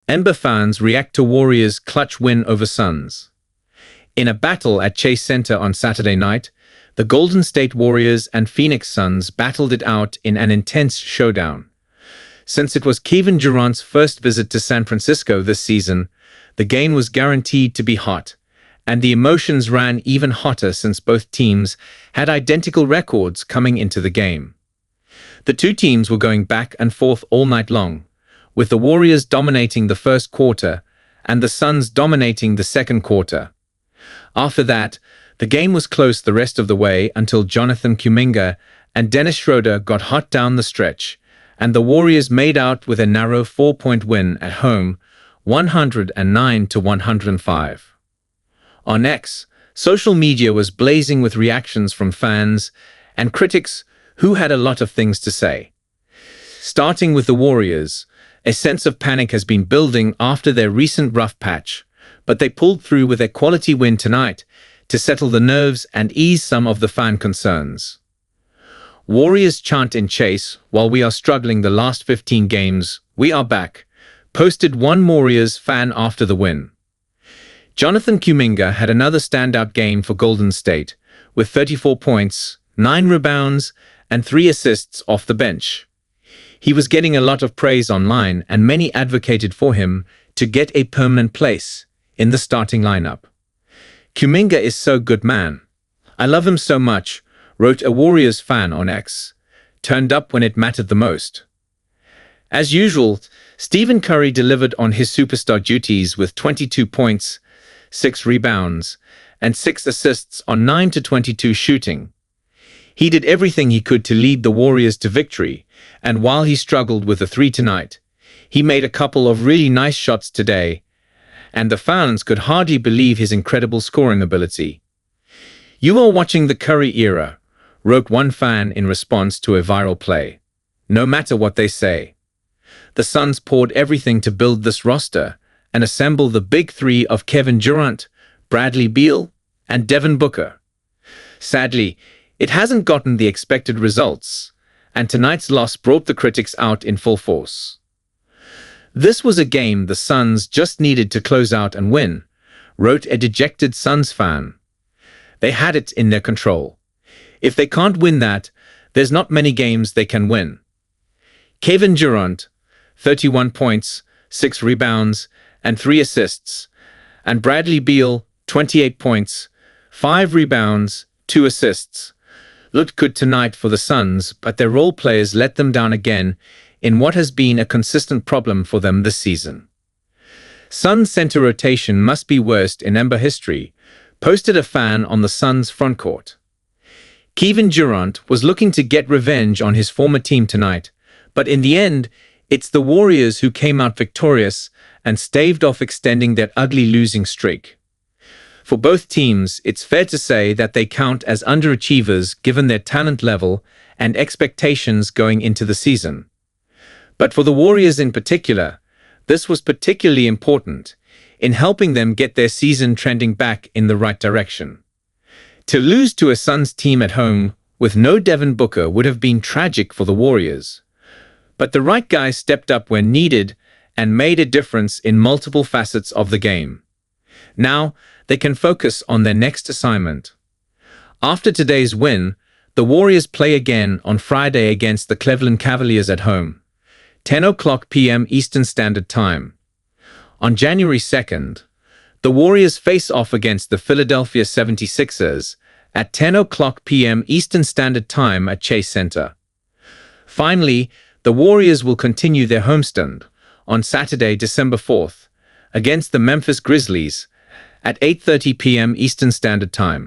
Ember fans react to Warriors' clutch win over Suns. In a battle at Chase Center on Saturday night, the Golden State Warriors and Phoenix Suns battled it out in an intense showdown. Since it was Kevin Durant's first visit to San Francisco this season, the game was guaranteed to be hot, and the emotions ran even hotter since both teams had identical records coming into the game. The two teams were going back and forth all night long, with the Warriors dominating the first quarter and the Suns dominating the second quarter. After that, the game was close the rest of the way until Jonathan Kuminga and Dennis Schroder got hot down the stretch, and the Warriors made out with a narrow 4-point win at home, 109-105. On X, social media was blazing with reactions from fans and critics who had a lot of things to say. Starting with the Warriors, a sense of panic has been building after their recent rough patch, but they pulled through with a quality win tonight to settle the nerves and ease some of the fan concerns. Warriors chant in Chase, while we are struggling the last 15 games, we are back, posted one Warriors fan after the win. Jonathan Kuminga had another standout game for Golden State, with 34 points, 9 rebounds, and 3 assists off the bench. He was getting a lot of praise online, and many advocated for him to get a permanent place in the starting lineup. Kuminga is so good, man. I love him so much, wrote a Warriors fan on X. Turned up when it mattered the most. As usual, Stephen Curry delivered on his superstar duties with 22 points, 6 rebounds, and 6 assists on 9-22 shooting. He did everything he could to lead the Warriors to victory, and while he struggled with the 3 tonight, he made a couple of really nice shots today, and the fans could hardly believe his incredible scoring ability. "You are watching the Curry era," wrote one fan in response to a viral play. "No matter what they say." The Suns poured everything to build this roster and assemble the big three of Kevin Durant, Bradley Beal, and Devin Booker. Sadly, it hasn't gotten the expected results, and tonight's loss brought the critics out in full force. "This was a game the Suns just needed to close out and win," wrote a dejected Suns fan. "They had it in their control. If they can't win that, there's not many games they can win." Kevin Durant, 31 points, 6 rebounds, and 3 assists, and Bradley Beal, 28 points, 5 rebounds, 2 assists, looked good tonight for the Suns, but their role players let them down again in what has been a consistent problem for them this season. "Suns center rotation must be worst in NBA history," posted a fan on the Suns frontcourt. Kevin Durant was looking to get revenge on his former team tonight, but in the end, it's the Warriors who came out victorious and staved off extending their ugly losing streak. For both teams, it's fair to say that they count as underachievers given their talent level and expectations going into the season. But for the Warriors in particular, this was particularly important in helping them get their season trending back in the right direction. To lose to a Suns team at home with no Devin Booker would have been tragic for the Warriors. But the right guy stepped up when needed and made a difference in multiple facets of the game. Now, they can focus on their next assignment. After today's win, the Warriors play again on Friday against the Cleveland Cavaliers at home, 10:00 p.m. Eastern Standard Time. On January 2nd, the Warriors face off against the Philadelphia 76ers at 10:00 p.m. Eastern Standard Time at Chase Center. Finally, the Warriors will continue their homestand on Saturday, December 4th, against the Memphis Grizzlies at 8:30 p.m. Eastern Standard Time.